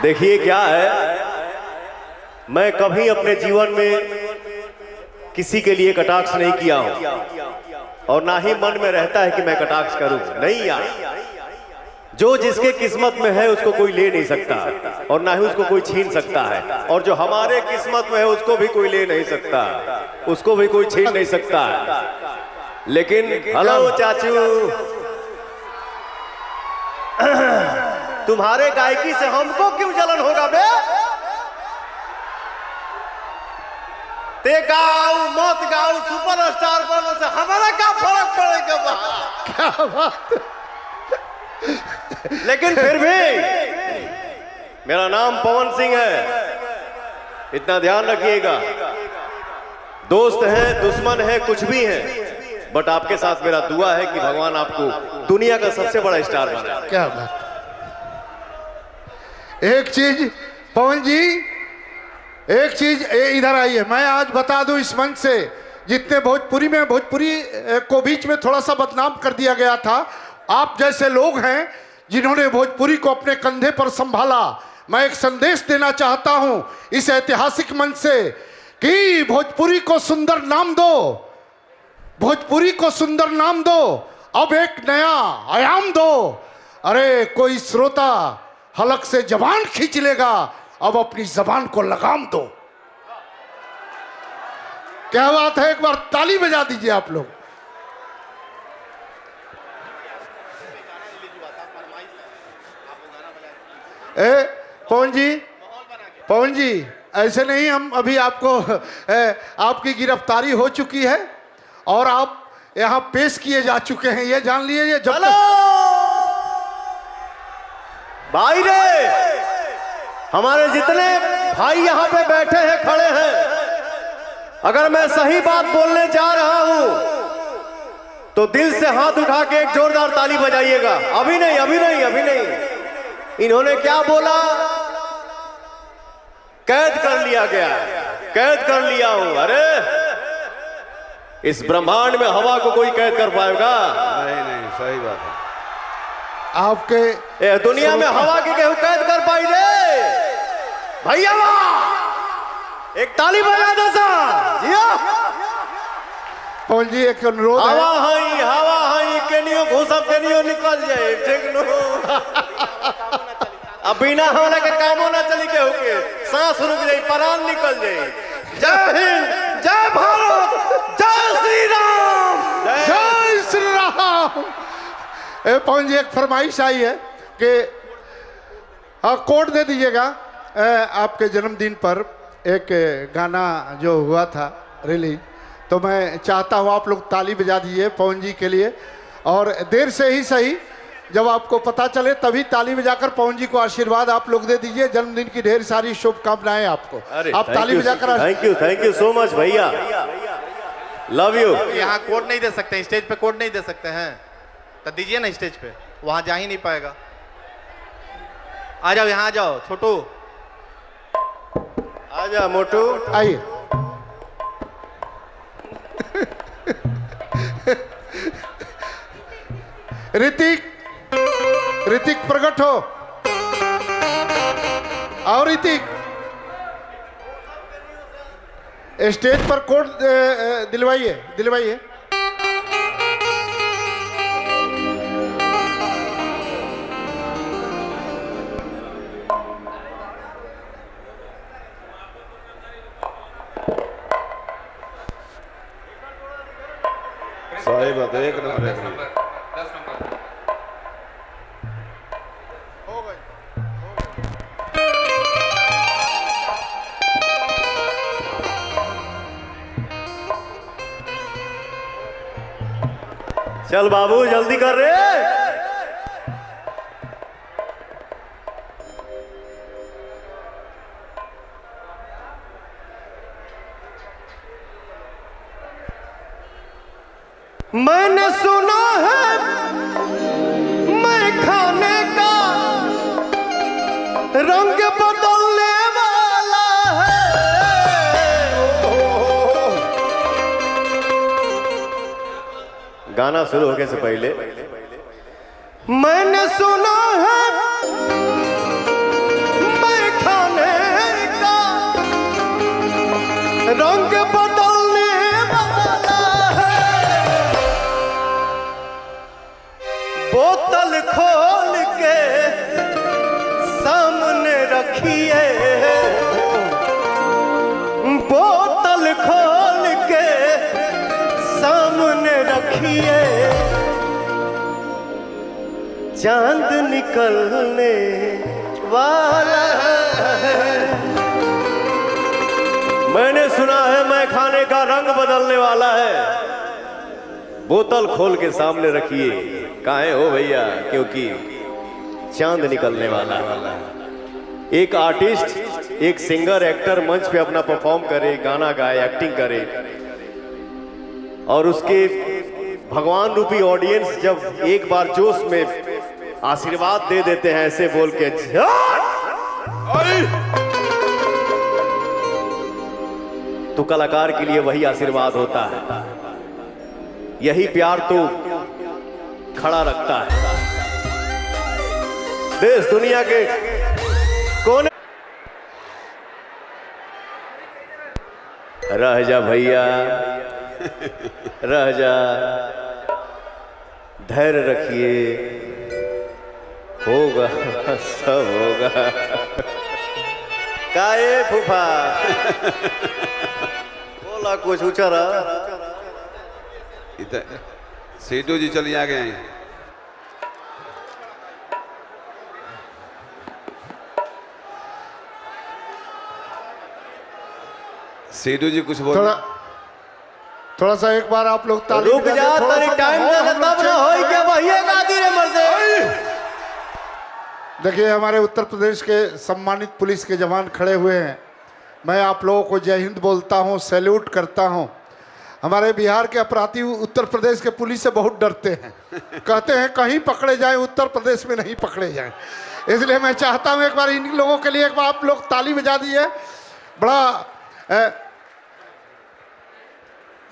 देखिए क्या है, मैं कभी अपने जीवन में किसी के लिए कटाक्ष नहीं किया हूं और ना ही मन में रहता है कि मैं कटाक्ष करूं। नहीं यार, जो जिसके किस्मत में है उसको कोई ले नहीं सकता और ना ही उसको कोई छीन सकता है, और जो हमारे किस्मत में है उसको भी कोई ले नहीं सकता, उसको भी कोई छीन नहीं सकता है। लेकिन हेलो चाचू, तुम्हारे गायकी से हमको क्यों जलन होगा बे? ते गाओ मत गाओ, सुपरस्टार बनो से हमारा क्या फर्क पड़ेगा? क्या बात। लेकिन फिर भी मेरा नाम पवन सिंह है, इतना ध्यान रखिएगा। दोस्त है, दुश्मन है, कुछ भी है, बट आपके साथ मेरा दुआ है कि भगवान आपको दुनिया का सबसे बड़ा स्टार बनाए। क्या बात। एक चीज पवन जी, एक चीज इधर आइए, मैं आज बता दूं इस मंच से, जितने भोजपुरी में, भोजपुरी को बीच में थोड़ा सा बदनाम कर दिया गया था, आप जैसे लोग हैं जिन्होंने भोजपुरी को अपने कंधे पर संभाला। मैं एक संदेश देना चाहता हूं इस ऐतिहासिक मंच से कि भोजपुरी को सुंदर नाम दो, भोजपुरी को सुंदर नाम दो, अब एक नया आयाम दो। अरे कोई श्रोता हलक से जबान खींच लेगा, अब अपनी जबान को लगाम दो। क्या बात है, एक बार ताली बजा दीजिए आप लोग। पवन जी, पवन जी, ऐसे नहीं, हम अभी आपको आपकी गिरफ्तारी हो चुकी है और आप यहां पेश किए जा चुके हैं, ये जान लीजिए। जब भाई रे, हमारे जितने भाई यहाँ पे बैठे हैं, खड़े हैं, अगर मैं सही बात बोलने जा रहा हूं तो दिल से हाथ उठा के एक जोरदार ताली बजाइएगा। अभी नहीं, अभी नहीं, अभी नहीं। इन्होंने क्या बोला? कैद कर लिया गया, कैद कर लिया हूं। अरे इस ब्रह्मांड में हवा को कोई कैद कर पाएगा? नहीं नहीं, सही बात है। आपके दुनिया में हवा के केहू कैद कर पाई रे भैया? एक ताली बजा दो सा। पवन जी एक अनुरोध है। हवा हई केनियो घुसब केनियो निकल जाए, ठीक नो। अब बिना हमरा के कामो ना चली केहू के, सांस रुक जाए, प्राण निकल जाए। जय हिंद, जय भारत, जय श्री राम, जय श्री राम। पवन जी एक फरमाइश आई है कि कोड दे दीजिएगा। आपके जन्मदिन पर एक गाना जो हुआ था रिलीज, तो मैं चाहता हूँ आप लोग ताली बजा दीजिए पवन जी के लिए, और देर से ही सही, जब आपको पता चले तभी ताली बजाकर पवन जी को आशीर्वाद आप लोग दे दीजिए। जन्मदिन की ढेर सारी शुभकामनाएं आपको। आप ताली बजाकर। थैंक यू सो मच भैया, लव यू। यहाँ कोड नहीं दे सकते, स्टेज पे कोड नहीं दे सकते हैं, तो दीजिए ना स्टेज पे, वहां जा ही नहीं पाएगा। आ जाओ, यहाँ आ जाओ छोटू, आ जा मोटू, आइए। ऋतिक, ऋतिक प्रकट हो। और ऋतिक स्टेज पर कोड दिलवाइए, दिलवाइए। सही बात है, एक नंबर, एक नंबर। चल बाबू जल्दी कर रे। मैंने सुना है मैं खाने का रंग बदलने वाला है। गाना शुरू होने से पहले मैंने सुना है मैं बोतल खोल के सामने रखिए, बोतल खोल के सामने रखिए, चांद निकलने वाला है। मैंने सुना है मैं खाने का रंग बदलने वाला है। बोतल खोल के सामने रखिए, काहे हो भैया, क्योंकि चांद निकलने वाला है। एक आर्टिस्ट, एक सिंगर, एक्टर मंच पे अपना परफॉर्म करे, गाना गाए, एक्टिंग करे, और उसके भगवान रूपी ऑडियंस जब एक बार जोश में आशीर्वाद दे देते हैं ऐसे बोल के, तो कलाकार के लिए वही आशीर्वाद होता है। यही प्यार तो खड़ा रखता है देश दुनिया के कोने। रह जा भैया, रह जा, धैर्य रखिए, होगा सब होगा। काहे फूफा बोला कुछ ऊंचा रहा। इधर सेठू जी चलिए आ गए। सेठू जी कुछ बोल। थोड़ा सा एक बार आप लोग ताली रुक बजा जा, दें, थोड़ा तेरी सा टाइम माहौल दे हम तब लोग ना होई चेंज के भैया गादी रे मर्दे। देखिए, हमारे उत्तर प्रदेश के सम्मानित पुलिस के जवान खड़े हुए हैं। मैं आप लोगों को जय हिंद बोलता हूं, सैल्यूट करता हूं। हमारे बिहार के अपराधी उत्तर प्रदेश के पुलिस से बहुत डरते हैं, कहते हैं कहीं पकड़े जाएं, उत्तर प्रदेश में नहीं पकड़े जाएं। इसलिए मैं चाहता हूं एक बार इन लोगों के लिए एक बार आप लोग ताली बजा दिए। बड़ा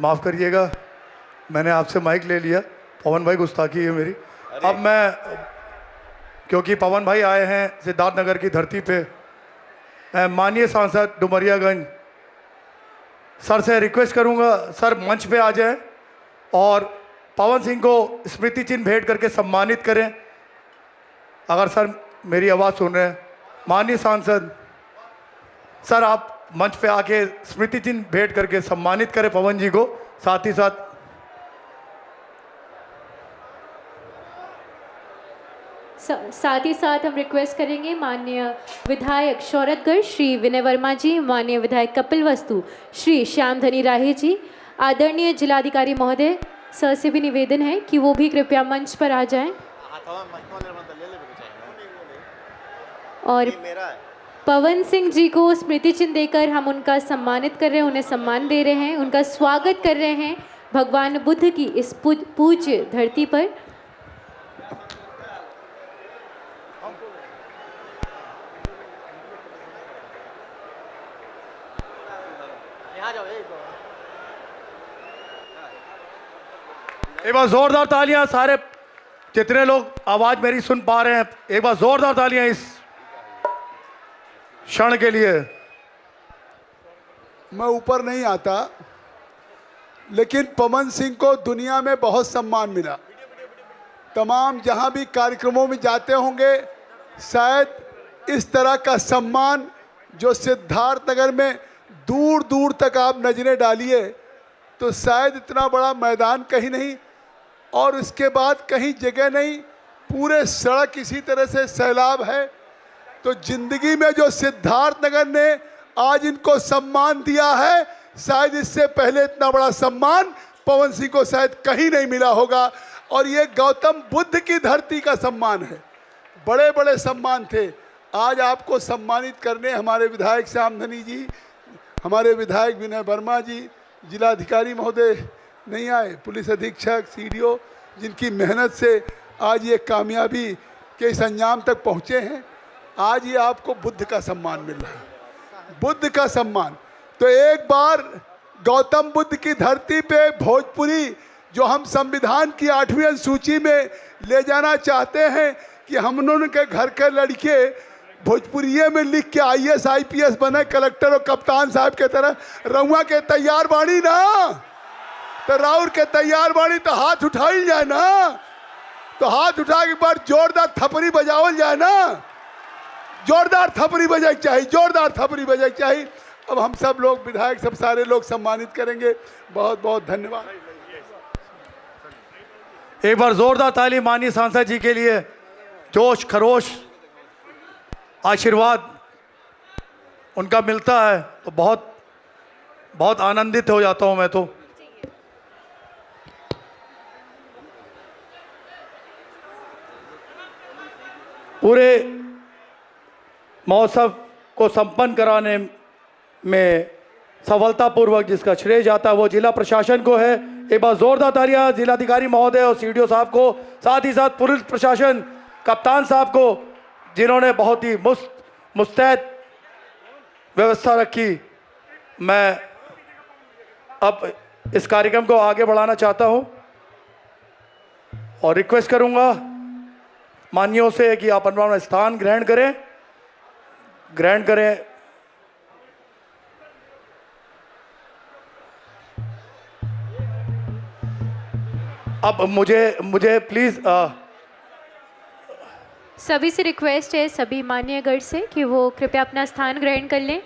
माफ़ करिएगा, मैंने आपसे माइक ले लिया। पवन भाई गुस्ताखी है मेरी। अब मैं, क्योंकि पवन भाई आए हैं सिद्धार्थनगर की धरती पे, माननीय सांसद डुमरियागंज सर से रिक्वेस्ट करूंगा, सर मंच पे आ जाएं और पवन सिंह को स्मृति चिन्ह भेंट करके सम्मानित करें। अगर सर मेरी आवाज़ सुन रहे हैं, माननीय सांसद सर, आप मंच पे आके स्मृति चिन्ह भेंट करके सम्मानित करें पवन जी को। साथ ही साथ हम रिक्वेस्ट करेंगे माननीय विधायक शौरतगढ़ श्री विनय वर्मा जी, माननीय विधायक कपिल वस्तु श्री श्याम धनी राही जी, आदरणीय जिलाधिकारी महोदय सर से भी निवेदन है कि वो भी कृपया मंच पर आ जाएं। और पवन सिंह जी को स्मृति चिन्ह देकर हम उनका सम्मानित कर रहे हैं, उन्हें सम्मान दे रहे हैं, उनका स्वागत कर रहे हैं भगवान बुद्ध की इस पूज्य धरती पर। एक बार जोरदार तालियां, सारे जितने लोग आवाज मेरी सुन पा रहे हैं, एक बार जोरदार तालियां इस क्षण के लिए। मैं ऊपर नहीं आता, लेकिन पवन सिंह को दुनिया में बहुत सम्मान मिला। तमाम जहां भी कार्यक्रमों में जाते होंगे, शायद इस तरह का सम्मान जो सिद्धार्थनगर में दूर दूर तक आप नजरें डालिए तो शायद इतना बड़ा मैदान कहीं नहीं, और उसके बाद कहीं जगह नहीं, पूरे सड़क इसी तरह से सैलाब है। तो जिंदगी में जो सिद्धार्थनगर ने आज इनको सम्मान दिया है, शायद इससे पहले इतना बड़ा सम्मान पवन सिंह को शायद कहीं नहीं मिला होगा। और ये गौतम बुद्ध की धरती का सम्मान है। बड़े बड़े सम्मान थे, आज आपको सम्मानित करने हमारे विधायक श्याम धनी जी, हमारे विधायक विनय वर्मा जी, जिलाधिकारी महोदय नहीं आए, पुलिस अधीक्षक, सीडीओ, जिनकी मेहनत से आज ये कामयाबी के इस अंजाम तक पहुँचे हैं। आज ये आपको बुद्ध का सम्मान मिल रहा है, बुद्ध का सम्मान। तो एक बार गौतम बुद्ध की धरती पे भोजपुरी, जो हम संविधान की 8वीं अनुसूची में ले जाना चाहते हैं कि हम उनके घर के लड़के भोजपुरिये में लिख के IAS IPS बने, कलेक्टर और कप्तान साहब के तरह। रउआ के तैयार बाणी ना, तो राउर के तैयार बाणी तो हाथ उठाई जाए ना। तो हाथ उठा के एक बार जोरदार थपड़ी बजावल जाए ना, जोरदार थपड़ी बजाई चाहिए, जोरदार थपड़ी बजाई चाहिए। अब हम सब लोग विधायक सब सारे लोग सम्मानित करेंगे। बहुत बहुत धन्यवाद। एक बार जोरदार ताली माननीय सांसद जी के लिए। जोश खरोश आशीर्वाद उनका मिलता है तो बहुत बहुत आनंदित हो जाता हूं मैं तो। पूरे महोत्सव को संपन्न कराने में सफलतापूर्वक जिसका श्रेय जाता है वो जिला प्रशासन को है। एक बार जोरदार तालियां जिलाधिकारी महोदय और सीडीओ साहब को, साथ ही साथ पुलिस प्रशासन कप्तान साहब को, जिन्होंने बहुत ही मुस्तैद व्यवस्था रखी। मैं अब इस कार्यक्रम को आगे बढ़ाना चाहता हूं और रिक्वेस्ट करूंगा मान्यों से कि आप अपना स्थान ग्रहण करें। अब मुझे प्लीज सभी से रिक्वेस्ट है, सभी मान्यगढ़ से, कि वो कृपया अपना स्थान ग्रहण कर लें।